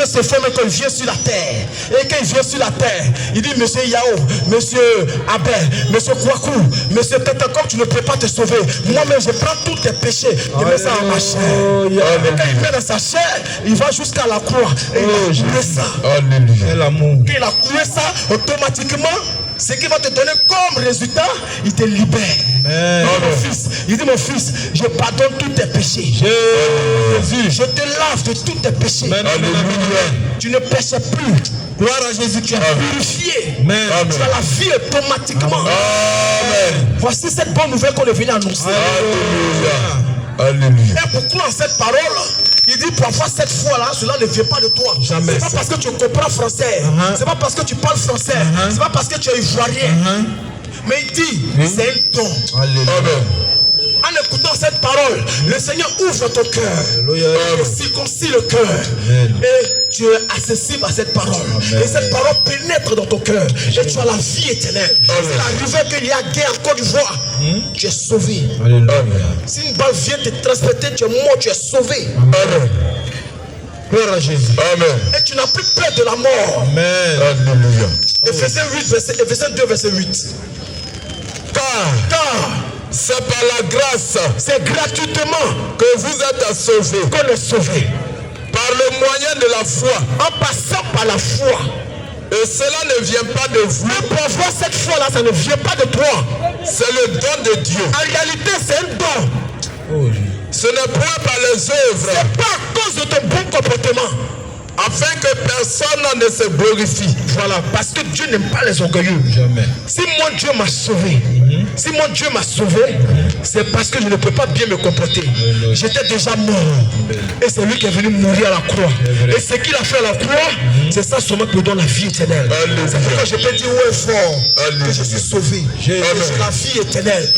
Dieu se forme quand il vient sur la terre. Et quand il vient sur la terre, il dit, monsieur Yao, monsieur Abel, monsieur Kouakou, monsieur Tetakom, tu ne peux pas te sauver. Moi-même, je prends tous tes péchés, je mets ça en ma chair. Et quand il met dans sa chair, il va jusqu'à la croix. Et il a cloué ça. Quand il a cloué ça, automatiquement, ce qui va te donner comme résultat, il te libère. Mon fils, il dit, mon fils, je pardonne tous tes péchés. Je te lave de tous tes péchés. Tu ne péches plus. Gloire à Jésus, tu es purifié. Tu as la vie automatiquement. Voici cette bonne nouvelle qu'on est venu annoncer. Et pourquoi cette parole? Il dit parfois cette foi-là, cela ne vient pas de toi. C'est pas parce que tu comprends français. C'est pas parce que tu parles français. C'est pas parce que tu es ivoirien. Mais il dit, c'est un don. En écoutant cette parole, le Seigneur ouvre ton cœur. Il circoncis le cœur. Et tu es accessible à cette parole. Et cette parole pénètre dans ton cœur. Et tu as la vie éternelle. C'est arrivé qu'il y a guerre en Côte d'Ivoire. Tu es sauvé. Si une balle vient te transporter, tu es mort, tu es sauvé. Gloire à Jésus. Et tu n'as plus peur de la mort. Éphésiens 2, verset 8. Car c'est par la grâce, c'est gratuitement que vous êtes sauvés, qu'on est sauvé. Par le moyen de la foi, en passant par la foi. Et cela ne vient pas de vous. Mais pour avoir cette foi-là, ça ne vient pas de toi. C'est le don de Dieu. En réalité, c'est un don. Ce n'est point par les œuvres. C'est pas à cause de ton bon comportement. Afin que personne ne se glorifie. Voilà, parce que Dieu n'aime pas les orgueilleux. Jamais. Si mon Dieu m'a sauvé, si mon Dieu m'a sauvé, c'est parce que je ne peux pas bien me comporter. J'étais déjà mort. Et c'est lui qui est venu mourir à la croix. Et ce qu'il a fait à la croix, c'est ça seulement qui me donne la vie éternelle. C'est pourquoi je peux dire ouais fort que je suis sauvé. J'ai la vie éternelle.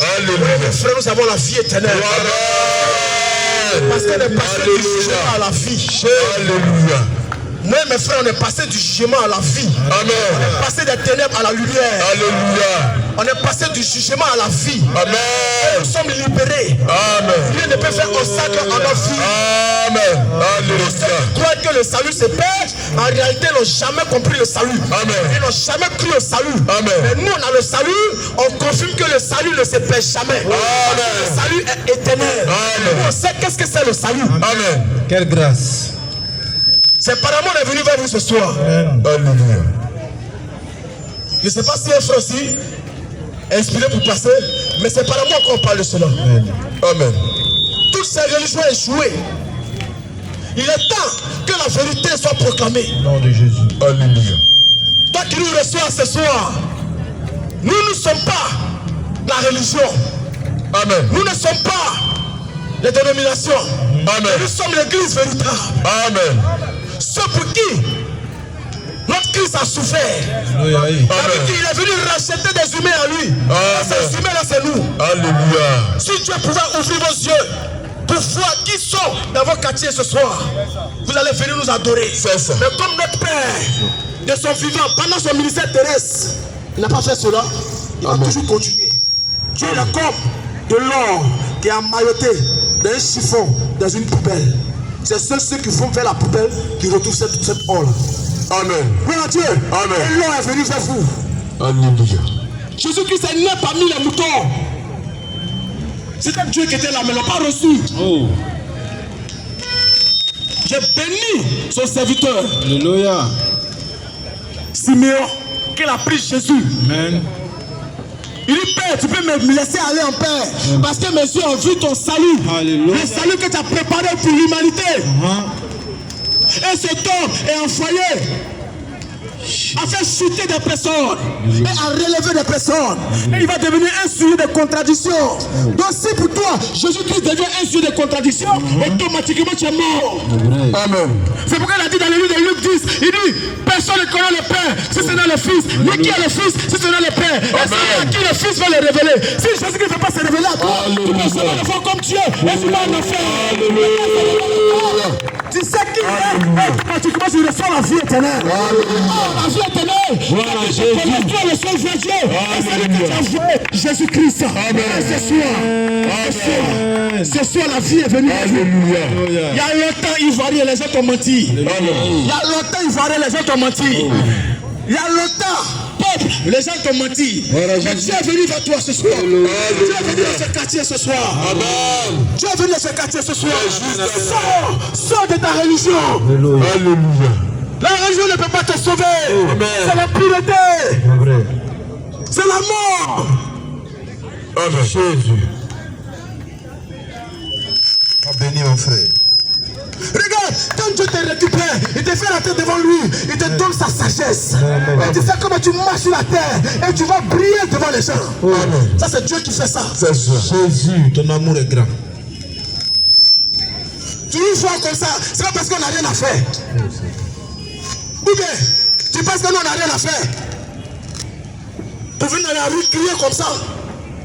Mes frères, nous avons la vie éternelle. Parce qu'on est passé du jugement à la vie. Alléluia. Moi et mes frères, on est passé du jugement à la vie. Amen. On est passé des ténèbres à la lumière. Alléluia. On est passé du jugement à la vie. Amen. Et nous sommes libérés. Amen. Rien ne peut faire obstacle à notre vie. Amen. Alléluia. Ceux qui croient que le salut se perd, en réalité, ils n'ont jamais compris le salut. Amen. Ils n'ont jamais cru au salut. Amen. Mais nous, on a le salut, on confirme que le salut ne se perd jamais. Amen. Le salut est éternel. Amen. On sait qu'est-ce que c'est le salut. Amen. Quelle grâce. C'est par amour qu'on est venu vers vous ce soir. Alléluia. Je ne sais pas si un frère aussi est inspiré pour passer, mais c'est par amour qu'on parle de cela. Amen. Toutes ces religions échouées. Il est temps que la vérité soit proclamée. Nom de Jésus. Alléluia. Toi qui nous reçois ce soir, nous ne sommes pas la religion. Amen. Nous ne sommes pas les dénominations. Amen. Nous sommes l'église véritable. Amen. Ceux pour qui notre Christ a souffert. Amen. Il est venu racheter des humains à lui. Ces humains-là, c'est nous. Alléluia. Si Dieu pouvait ouvrir vos yeux pour voir qui sont dans vos quartiers ce soir, vous allez venir nous adorer. C'est ça. Mais comme notre Père, de son vivant, pendant son ministère terrestre, il n'a pas fait cela, il va toujours continuer. Dieu est comme de l'or qui est emmailloté dans un chiffon, dans une poubelle. C'est ceux qui vont vers la poubelle qui retrouvent cette or-là. Amen. Gloire à Dieu. Amen. Et l'or est venu vers vous. Alléluia. Jésus-Christ est né parmi les moutons. C'était Dieu qui était là, mais il n'a pas reçu. J'ai béni son serviteur. Alléluia. Siméon, qu'il a pris Jésus. Amen. Il dit, Père, tu peux me laisser aller en paix. Parce que mes yeux ont vu ton salut. Alléluia. Le salut que tu as préparé pour l'humanité. Et cet homme est envoyé à faire chuter des personnes et à relever des personnes. Et il va devenir un sujet de contradiction. Donc si pour toi, Jésus-Christ devient un sujet de contradiction, automatiquement tu es mort. Amen. C'est pourquoi il a dit dans le livre de Luc 10, il dit, personne ne connaît le Père si ce n'est le Fils. Mais qui est le Fils si ce n'est le Père? Et c'est à qui le Fils va le révéler. Si Jésus-Christ ne veut pas se révéler à toi, tu peux seulement le faire comme Dieu. Et tu vas le faire. Tu sais qui il est. Quand tu commences, tu reçois la vie éternelle. La vie éternelle. Voilà, Jésus. Toi, le seul vrai Dieu. Et c'est lui qui t'a envoyé Jésus-Christ. Ce soir, la vie est venue. Alléluia. Il y a longtemps, Ivoiriens, les gens ont menti. Il y a longtemps, Ivoiriens, les gens ont menti. Il y a longtemps, peuple, les gens t'ont menti. Mais Dieu est venu vers toi ce soir. Dieu est venu dans ce quartier ce soir. Amen. Dieu est venu dans ce quartier ce soir. Sors de ta religion. Alléluia. La religion ne peut pas te sauver. C'est la pureté. C'est la mort. Amen. Jésus. Béni mon frère. Regarde, quand Dieu te récupère, il te fait la terre devant lui, il te donne sa sagesse. Et tu sais comment tu marches sur la terre et tu vas briller devant les gens. Ça, c'est Dieu qui fait ça. C'est ça. Jésus, ton amour est grand. Tu nous vois comme ça, c'est pas parce qu'on n'a rien à faire. Ou bien, tu penses que nous on n'a rien à faire. Pour venir dans la rue crier comme ça.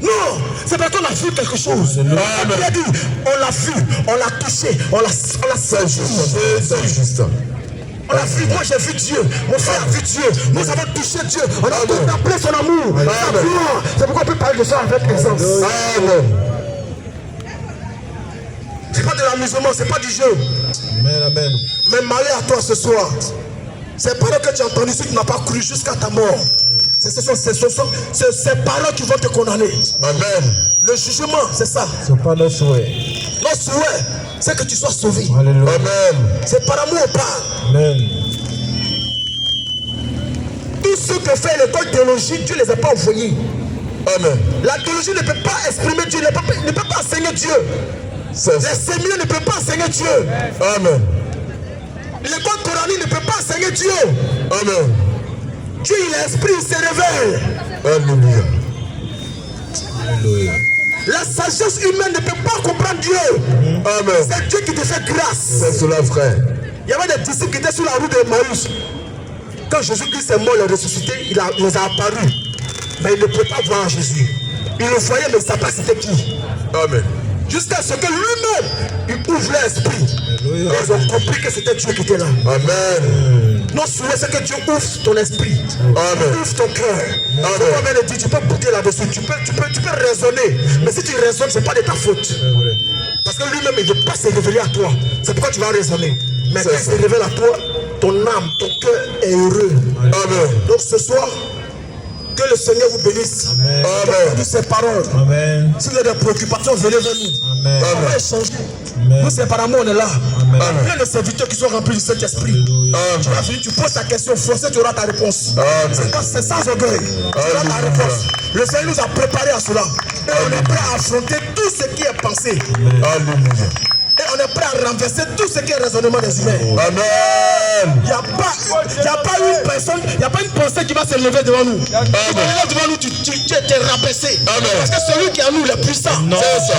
Non, c'est parce qu'on a vu quelque chose. Il a dit, on l'a vu, on l'a touché, on l'a senti. On l'a vu, moi j'ai vu Dieu, mon frère a vu Dieu, nous avons touché Dieu, on a contemplé son amour, sa gloire. C'est pourquoi on peut parler de ça avec aisance. C'est pas de l'amusement, c'est pas du jeu. Amen, amen. Mais malheur à toi ce soir. Ces paroles que tu as entendues, si tu n'as pas cru jusqu'à ta mort, ce sont ces paroles qui vont te condamner. Amen. Le jugement, c'est ça. Ce n'est pas notre souhait. Notre souhait, c'est que tu sois sauvé. Alléluia. Amen. C'est par amour on parle. Amen. Tous ceux qui fait l'école théologique, Dieu ne les a pas envoyés. Amen. La théologie ne peut pas exprimer Dieu, ne peut pas enseigner Dieu. Les séminaires ne peuvent pas enseigner Dieu. Amen. L'école coranique ne peut pas enseigner Dieu. Amen. Dieu, il est esprit, il se révèle. Alléluia. Alléluia. La sagesse humaine ne peut pas comprendre Dieu. Amen. C'est Dieu qui te fait grâce. C'est cela, frère. Il y avait des disciples qui étaient sur la route de Emmaüs. Quand Jésus-Christ est mort, il est ressuscité, il les a apparus. Mais il ne peut pas voir Jésus. Il le voyait, mais il ne savait pas c'était qui. Amen. Jusqu'à ce que lui-même, il ouvre l'esprit. Et ils ont compris que c'était Dieu qui était là. Amen. Non, souhait, c'est que Dieu ouvre ton esprit. Amen. Ouvre ton cœur. Amen. Dit, tu peux bouder là-dessus, tu peux raisonner. Mais si tu raisonnes, ce n'est pas de ta faute. Parce que lui-même, il ne veut pas se révéler à toi. C'est pourquoi tu vas raisonner. Mais quand il se révèle à toi, ton âme, ton cœur est heureux. Amen. Donc ce soir, que le Seigneur vous bénisse. Amen. Amen. Ces paroles. Amen. S'il y a des préoccupations, venez vers nous. Amen. On va échanger. Amen. Nous, c'est par amour, on est là. Amen. Plein de serviteurs qui sont remplis du Saint-Esprit. Tu vas venir, tu poses ta question, forcément tu auras ta réponse. C'est sans orgueil. Tu auras ta réponse. Le Seigneur nous a préparé à cela. Et on est prêt à affronter tout ce qui est pensé. Alléluia. Et on est prêt à renverser tout ce qui est raisonnement des humains. Amen. Il n'y a pas une personne, il n'y a pas une pensée qui va se lever devant nous. Tu vas lever devant nous, tu es rabaissé. Parce que celui qui est en nous, il est puissant. C'est ça.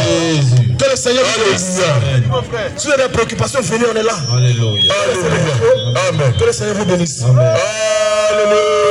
Que le Seigneur vous bénisse. Si vous avez des préoccupations, venez, on est là. Alléluia. Alléluia. Amen. Que le Seigneur vous bénisse. Amen. Alléluia.